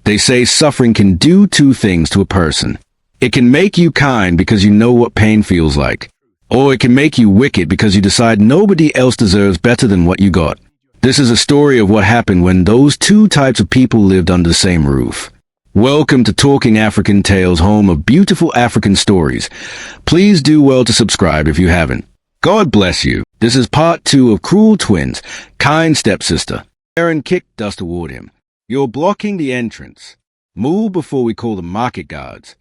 They say suffering can do two things to a person. It can make you kind because you know what pain feels like, or it can make you wicked because you decide nobody else deserves better than what you got. This is a story of what happened when those two types of people lived under the same roof. Welcome to Talking African Tales, home of beautiful African stories. Please do well to subscribe if you haven't. God bless you. This is part 2 of Cruel Twins, Kind Stepsister. Aaron kicked dust toward him. You're blocking the entrance. Move before we call the market guards.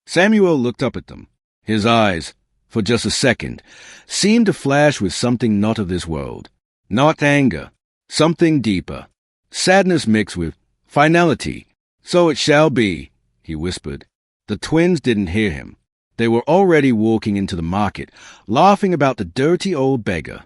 Samuel looked up at them. His eyes, for just a second, seemed to flash with something not of this world. Not anger, something deeper. Sadness mixed with finality. So it shall be, he whispered. The twins didn't hear him. They were already walking into the market, laughing about the dirty old beggar.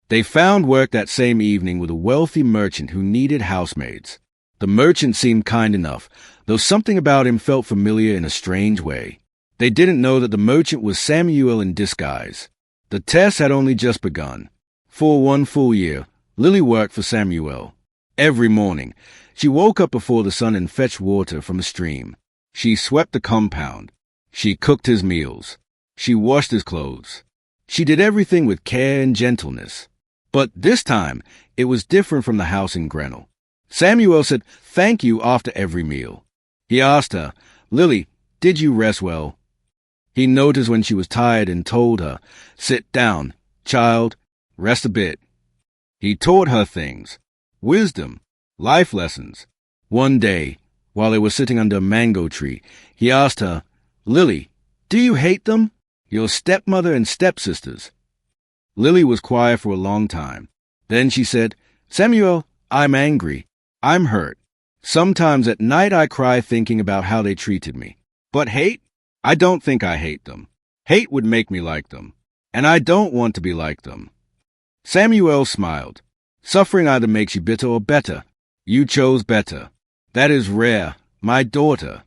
They found work that same evening with a wealthy merchant who needed housemaids. The merchant seemed kind enough, though something about him felt familiar in a strange way. They didn't know that the merchant was Samuel in disguise. The test had only just begun. For 1 full year, Lily worked for Samuel. Every morning, she woke up before the sun and fetched water from a stream. She swept the compound. She cooked his meals. She washed his clothes. She did everything with care and gentleness. But this time, it was different from the house in Grinnell. Samuel said thank you after every meal. He asked her, "Lily, did you rest well?" He noticed when she was tired and told her, "Sit down, child. Rest a bit." He taught her things, wisdom, life lessons. One day, while they were sitting under a mango tree, he asked her, "Lily, do you hate them? Your stepmother and stepsisters?" Lily was quiet for a long time. Then she said, "Samuel, I'm angry. I'm hurt. Sometimes at night I cry thinking about how they treated me. But hate? I don't think I hate them. Hate would make me like them. And I don't want to be like them." Samuel smiled. "Suffering either makes you bitter or better. You chose better. That is rare, my daughter."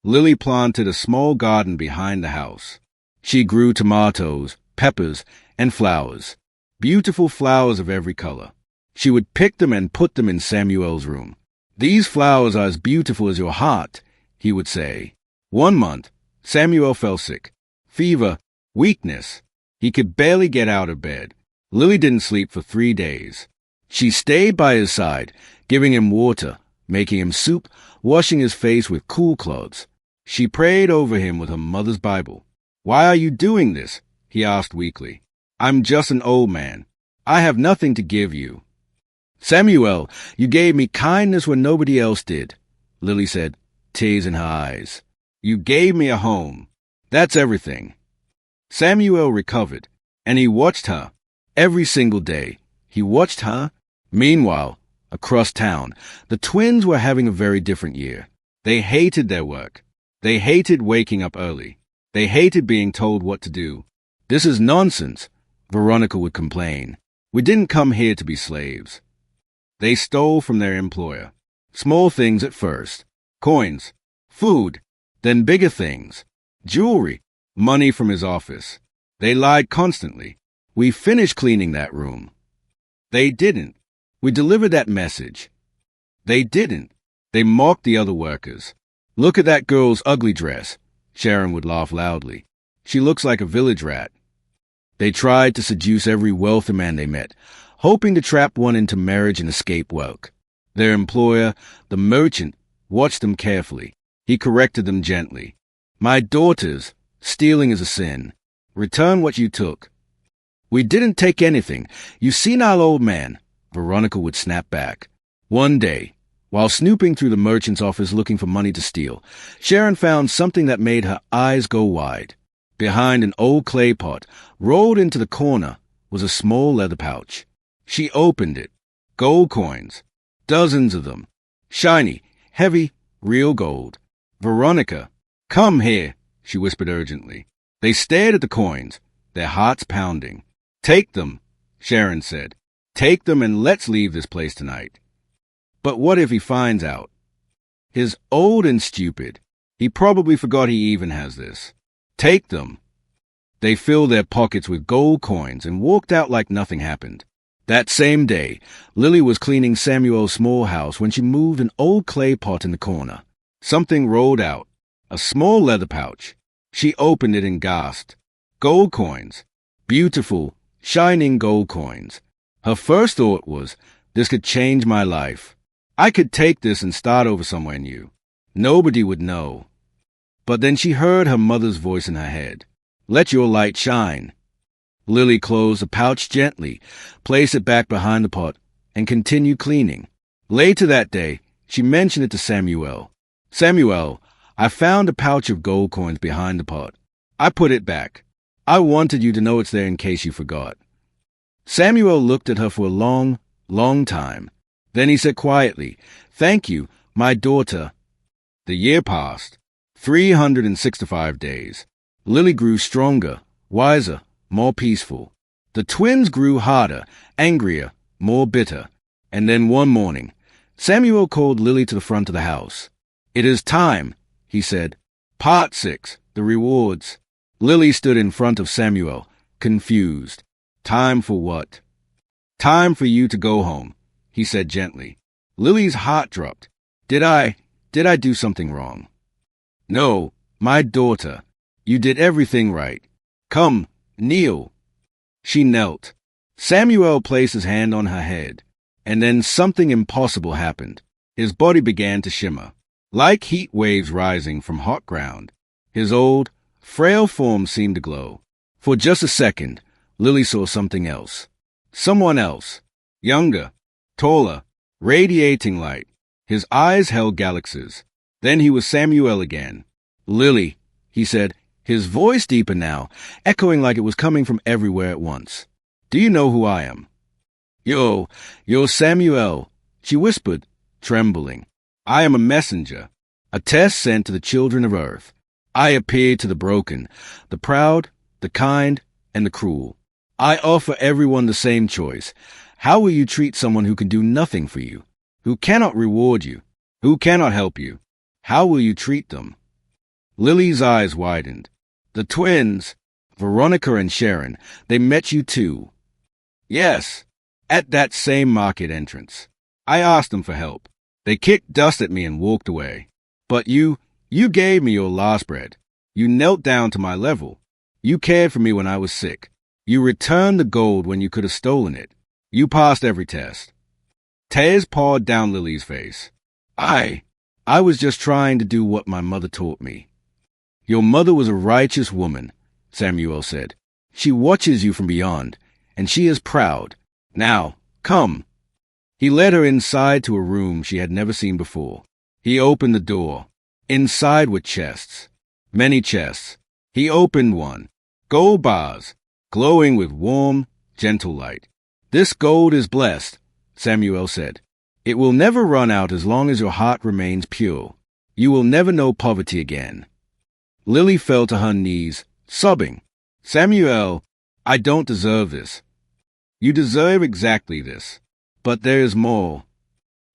Lily planted a small garden behind the house. She grew tomatoes, peppers, and flowers. Beautiful flowers of every color. She would pick them and put them in Samuel's room. "These flowers are as beautiful as your heart," he would say. One month, Samuel fell sick. Fever, weakness. He could barely get out of bed. Lily didn't sleep for 3 days. She stayed by his side, giving him water, making him soup, washing his face with cool cloths. She prayed over him with her mother's Bible. "Why are you doing this?" he asked weakly. "I'm just an old man. I have nothing to give you." "Samuel, you gave me kindness when nobody else did," Lily said, tears in her eyes. "You gave me a home. That's everything." Samuel recovered, and he watched her. Every single day, he watched her. Meanwhile, across town, the twins were having a very different year. They hated their work. They hated waking up early. They hated being told what to do. "This is nonsense," Veronica would complain. "We didn't come here to be slaves." They stole from their employer. Small things at first. Coins, food, then bigger things. Jewelry, money from his office. They lied constantly. "We finished cleaning that room." They didn't. "We delivered that message." They didn't. They mocked the other workers. "Look at that girl's ugly dress," Sharon would laugh loudly. "She looks like a village rat." They tried to seduce every wealthy man they met, hoping to trap one into marriage and escape work. Their employer, the merchant, watched them carefully. He corrected them gently. "My daughters, stealing is a sin. Return what you took." "We didn't take anything, you senile old man," Veronica would snap back. One day, while snooping through the merchant's office looking for money to steal, Sharon found something that made her eyes go wide. Behind an old clay pot, rolled into the corner, was a small leather pouch. She opened it. Gold coins. Dozens of them. Shiny, heavy, real gold. "Veronica, come here," she whispered urgently. They stared at the coins, their hearts pounding. "Take them," Sharon said. "Take them and let's leave this place tonight." "But what if he finds out?" "He's old and stupid. He probably forgot he even has this." "Take them." They filled their pockets with gold coins and walked out like nothing happened. That same day, Lily was cleaning Samuel's small house when she moved an old clay pot in the corner. Something rolled out, a small leather pouch. She opened it and gasped. Gold coins. Beautiful, shining gold coins. Her first thought was, this could change my life. I could take this and start over somewhere new. Nobody would know. But then she heard her mother's voice in her head. Let your light shine. Lily closed the pouch gently, placed it back behind the pot, and continued cleaning. Later that day, she mentioned it to Samuel. Samuel, I found a pouch of gold coins behind the pot. I put it back. I wanted you to know it's there in case you forgot. Samuel looked at her for a long, long time. Then he said quietly, Thank you, my daughter. The year passed. 365 days. Lily grew stronger, wiser, more peaceful. The twins grew harder, angrier, more bitter. And then one morning, Samuel called Lily to the front of the house. It is time, he said. Part 6, the rewards. Lily stood in front of Samuel, confused. Time for what? Time for you to go home, he said gently. Lily's heart dropped. Did I do something wrong? No, my daughter. You did everything right. Come, kneel. She knelt. Samuel placed his hand on her head, and then something impossible happened. His body began to shimmer, like heat waves rising from hot ground. His old, frail form seemed to glow. For just a second, Lily saw something else. Someone else. Younger, taller, radiating light. His eyes held galaxies. Then he was Samuel again. Lily, he said, his voice deeper now, echoing like it was coming from everywhere at once. Do you know who I am? You're Samuel, she whispered, trembling. I am a messenger, a test sent to the children of earth. I appear to the broken, the proud, the kind, and the cruel. I offer everyone the same choice. How will you treat someone who can do nothing for you, who cannot reward you, who cannot help you? How will you treat them? Lily's eyes widened. The twins, Veronica and Sharon, they met you too. Yes, at that same market entrance. I asked them for help. They kicked dust at me and walked away. But you gave me your last bread. You knelt down to my level. You cared for me when I was sick. You returned the gold when you could have stolen it. You passed every test. Tears poured down Lily's face. I was just trying to do what my mother taught me. Your mother was a righteous woman, Samuel said. She watches you from beyond, and she is proud. Now, come. He led her inside to a room she had never seen before. He opened the door. Inside were chests. Many chests. He opened one. Gold bars, glowing with warm, gentle light. This gold is blessed, Samuel said. It will never run out as long as your heart remains pure. You will never know poverty again. Lily fell to her knees, sobbing. Samuel, I don't deserve this. You deserve exactly this. But there is more.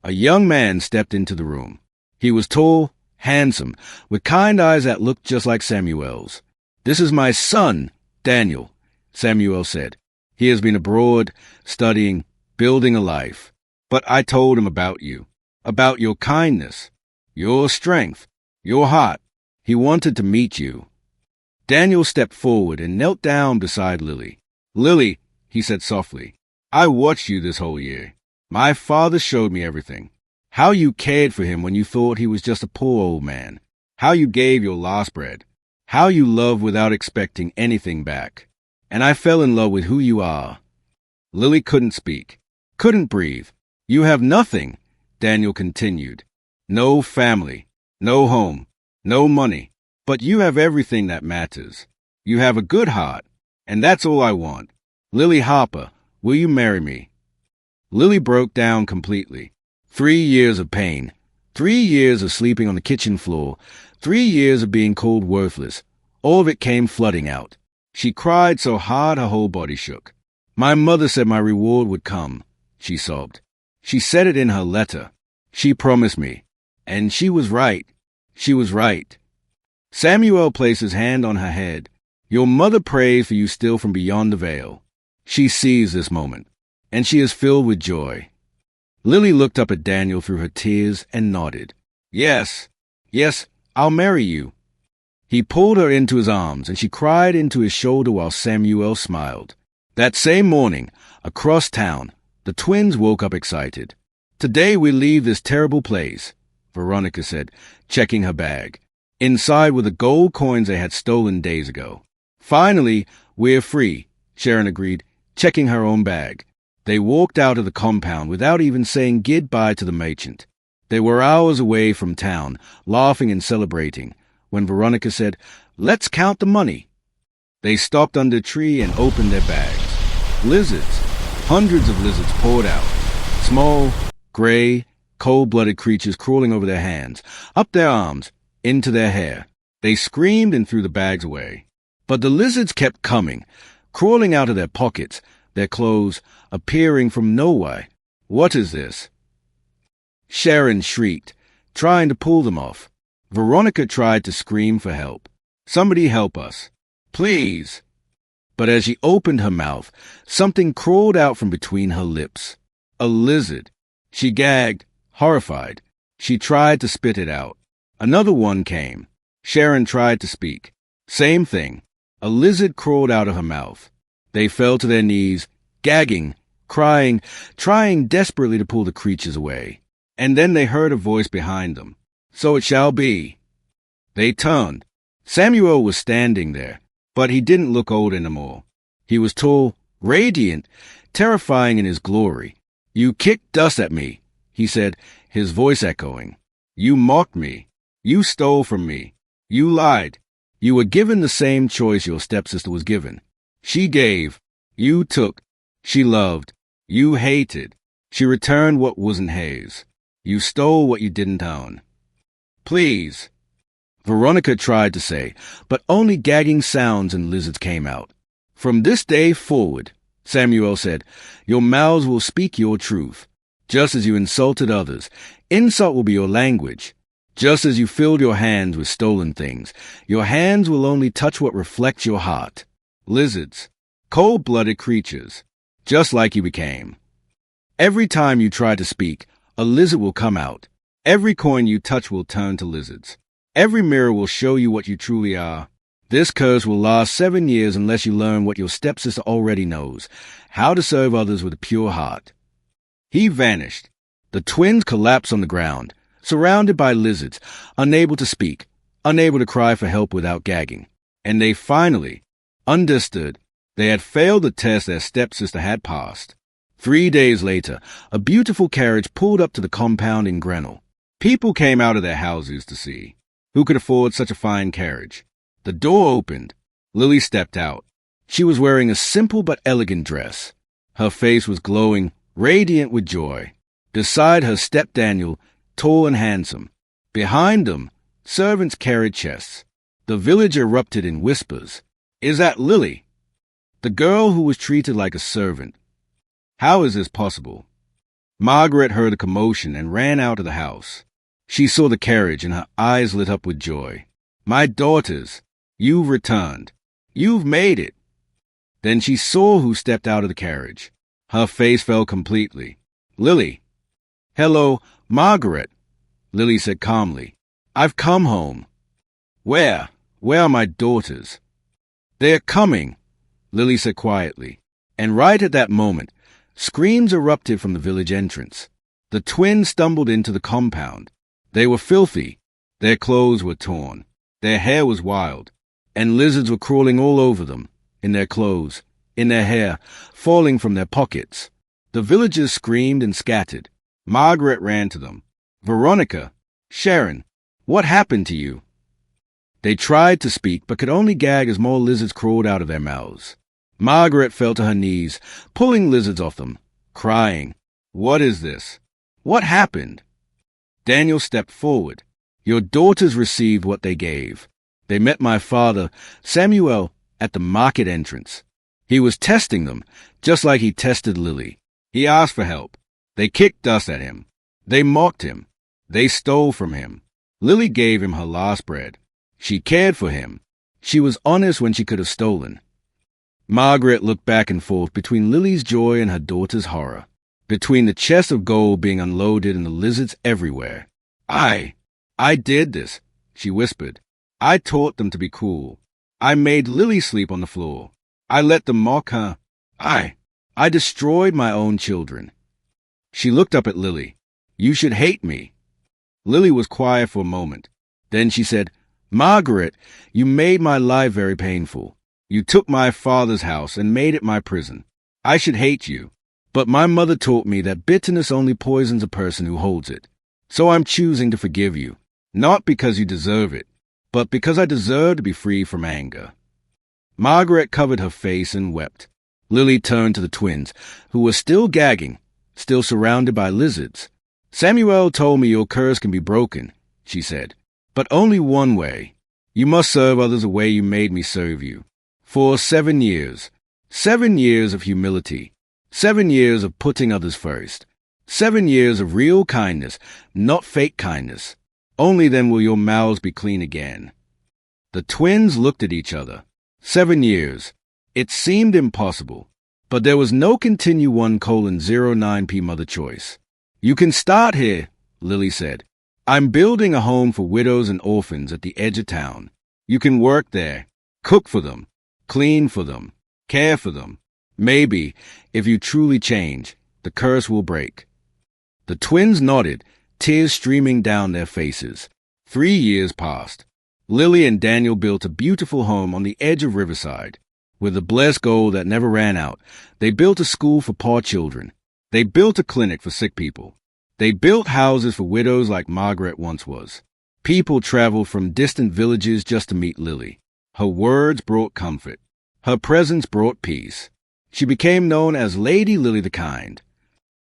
A young man stepped into the room. He was tall, handsome, with kind eyes that looked just like Samuel's. This is my son, Daniel, Samuel said. He has been abroad, studying, building a life. But I told him about you, about your kindness, your strength, your heart. He wanted to meet you. Daniel stepped forward and knelt down beside Lily. Lily, he said softly, I watched you this whole year. My father showed me everything. How you cared for him when you thought he was just a poor old man. How you gave your last bread. How you loved without expecting anything back. And I fell in love with who you are. Lily couldn't speak, couldn't breathe. You have nothing, Daniel continued. No family, no home, no money. But you have everything that matters. You have a good heart, and that's all I want. Lily Harper, will you marry me? Lily broke down completely. 3 years of pain, 3 years of sleeping on the kitchen floor, 3 years of being called worthless. All of it came flooding out. She cried so hard her whole body shook. My mother said my reward would come, she sobbed. She said it in her letter. She promised me. And she was right. She was right. Samuel placed his hand on her head. Your mother prays for you still from beyond the veil. She sees this moment. and she is filled with joy. Lily looked up at Daniel through her tears and nodded. Yes, yes, I'll marry you. He pulled her into his arms, and she cried into his shoulder while Samuel smiled. That same morning, across town, the twins woke up excited. Today we leave this terrible place, Veronica said, checking her bag. Inside were the gold coins they had stolen days ago. Finally, we're free, Sharon agreed, checking her own bag. They walked out of the compound without even saying goodbye to the merchant. They were hours away from town, laughing and celebrating, when Veronica said, "Let's count the money." They stopped under a tree and opened their bags. Lizards, hundreds of lizards poured out. Small, gray, cold-blooded creatures crawling over their hands, up their arms, into their hair. They screamed and threw the bags away. But the lizards kept coming, crawling out of their pockets, their clothes appearing from nowhere. What is this? Sharon shrieked, trying to pull them off. Veronica tried to scream for help. Somebody help us. Please. But as she opened her mouth, something crawled out from between her lips. A lizard. She gagged, horrified. She tried to spit it out. Another one came. Sharon tried to speak. Same thing. A lizard crawled out of her mouth. They fell to their knees, gagging, crying, trying desperately to pull the creatures away. And then they heard a voice behind them. So it shall be. They turned. Samuel was standing there, but he didn't look old anymore. He was tall, radiant, terrifying in his glory. You kicked dust at me, he said, his voice echoing. You mocked me. You stole from me. You lied. You were given the same choice your stepsister was given. She gave. You took. She loved. You hated. She returned what wasn't hers. You stole what you didn't own. Please. Veronica tried to say, but only gagging sounds and lizards came out. From this day forward, Samuel said, your mouths will speak your truth. Just as you insulted others, insult will be your language. Just as you filled your hands with stolen things, your hands will only touch what reflects your heart. Lizards, cold-blooded creatures, just like you became. Every time you try to speak, a lizard will come out. Every coin you touch will turn to lizards. Every mirror will show you what you truly are. This curse will last 7 years unless you learn what your stepsister already knows, how to serve others with a pure heart. He vanished. The twins collapsed on the ground, surrounded by lizards, unable to speak, unable to cry for help without gagging. And they finally understood they had failed the test their stepsister had passed. 3 days later, a beautiful carriage pulled up to the compound in Grinnell. People came out of their houses to see. Who could afford such a fine carriage? The door opened. Lily stepped out. She was wearing a simple but elegant dress. Her face was glowing, radiant with joy. Beside her stepped Daniel, tall and handsome. Behind them, servants carried chests. The village erupted in whispers. Is that Lily? The girl who was treated like a servant. How is this possible? Margaret heard a commotion and ran out of the house. She saw the carriage and her eyes lit up with joy. My daughters, you've returned. You've made it. Then she saw who stepped out of the carriage. Her face fell completely. Lily. Hello, Margaret, Lily said calmly. I've come home. Where? Where are my daughters? They're coming, Lily said quietly. And right at that moment, screams erupted from the village entrance. The twins stumbled into the compound. They were filthy. Their clothes were torn. Their hair was wild. And lizards were crawling all over them, in their clothes, in their hair, falling from their pockets. The villagers screamed and scattered. Margaret ran to them. Veronica, Sharon, what happened to you? They tried to speak, but could only gag as more lizards crawled out of their mouths. Margaret fell to her knees, pulling lizards off them, crying, What is this? What happened? Daniel stepped forward. Your daughters received what they gave. They met my father, Samuel, at the market entrance. He was testing them, just like he tested Lily. He asked for help. They kicked dust at him. They mocked him. They stole from him. Lily gave him her last bread. She cared for him. She was honest when she could have stolen. Margaret looked back and forth between Lily's joy and her daughter's horror, between the chest of gold being unloaded and the lizards everywhere. I did this, she whispered. I taught them to be cruel. I made Lily sleep on the floor. I let them mock her. I destroyed my own children. She looked up at Lily. You should hate me. Lily was quiet for a moment. Then she said, Margaret, you made my life very painful. You took my father's house and made it my prison. I should hate you. But my mother taught me that bitterness only poisons a person who holds it. So I'm choosing to forgive you. Not because you deserve it, but because I deserve to be free from anger. Margaret covered her face and wept. Lily turned to the twins, who were still gagging, still surrounded by lizards. Samuel told me your curse can be broken, she said, but only one way. You must serve others the way you made me serve you. For 7 years. 7 years of humility. 7 years of putting others first. 7 years of real kindness, not fake kindness. Only then will your mouths be clean again. The twins looked at each other. 7 years. It seemed impossible, but there was no continue 1:09p mother choice. You can start here, Lily said. I'm building a home for widows and orphans at the edge of town. You can work there, cook for them, clean for them, care for them. Maybe, if you truly change, the curse will break. The twins nodded, tears streaming down their faces. 3 years passed. Lily and Daniel built a beautiful home on the edge of Riverside. With the blessed gold that never ran out, they built a school for poor children. They built a clinic for sick people. They built houses for widows like Margaret once was. People traveled from distant villages just to meet Lily. Her words brought comfort. Her presence brought peace. She became known as Lady Lily the Kind.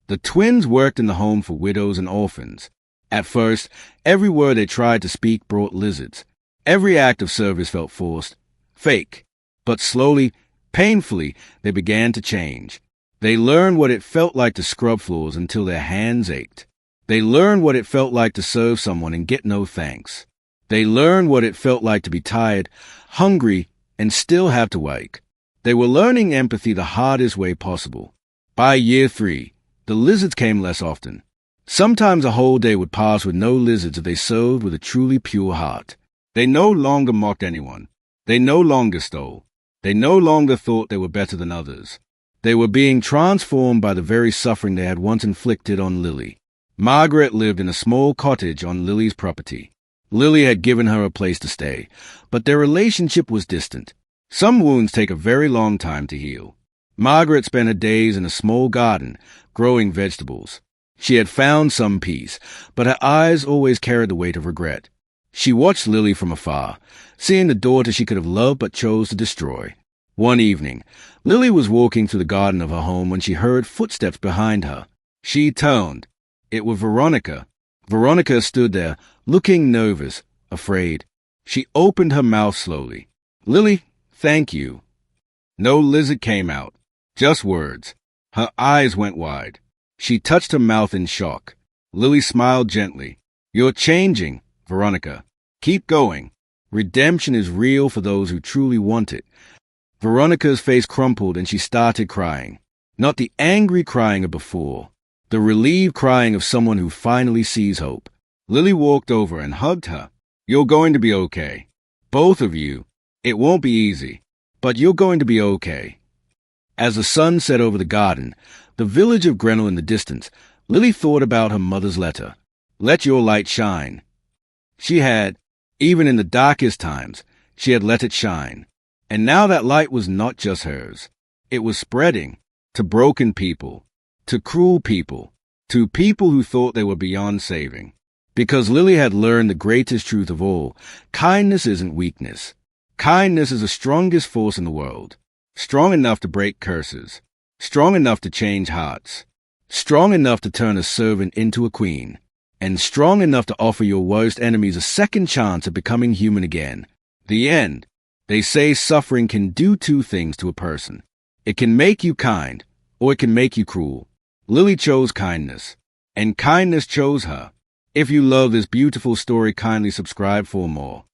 The twins worked in the home for widows and orphans. At first, every word they tried to speak brought lizards. Every act of service felt forced, fake. But slowly, painfully, they began to change. They learned what it felt like to scrub floors until their hands ached. They learned what it felt like to serve someone and get no thanks. They learned what it felt like to be tired, hungry, and still have to wake. They were learning empathy the hardest way possible. By year 3, the lizards came less often. Sometimes a whole day would pass with no lizards if they served with a truly pure heart. They no longer mocked anyone. They no longer stole. They no longer thought they were better than others. They were being transformed by the very suffering they had once inflicted on Lily. Margaret lived in a small cottage on Lily's property. Lily had given her a place to stay, but their relationship was distant. Some wounds take a very long time to heal. Margaret spent her days in a small garden, growing vegetables. She had found some peace, but her eyes always carried the weight of regret. She watched Lily from afar, seeing the daughter she could have loved but chose to destroy. One evening, Lily was walking through the garden of her home when she heard footsteps behind her. She turned. It was Veronica. Veronica stood there, looking nervous, afraid. She opened her mouth slowly. Lily, thank you. No lizard came out, just words. Her eyes went wide. She touched her mouth in shock. Lily smiled gently. You're changing, Veronica. Keep going. Redemption is real for those who truly want it. Veronica's face crumpled and she started crying. Not the angry crying of before. The relieved crying of someone who finally sees hope. Lily walked over and hugged her. You're going to be okay. Both of you. It won't be easy, but you're going to be okay. As the sun set over the garden, the village of Grinnell in the distance, Lily thought about her mother's letter. Let your light shine. She had, even in the darkest times, she had let it shine. And now that light was not just hers. It was spreading to broken people, to cruel people, to people who thought they were beyond saving. Because Lily had learned the greatest truth of all, kindness isn't weakness. Kindness is the strongest force in the world. Strong enough to break curses. Strong enough to change hearts. Strong enough to turn a servant into a queen. And strong enough to offer your worst enemies a second chance at becoming human again. The end. They say suffering can do 2 things to a person. It can make you kind, or it can make you cruel. Lily chose kindness, and kindness chose her. If you love this beautiful story, kindly subscribe for more.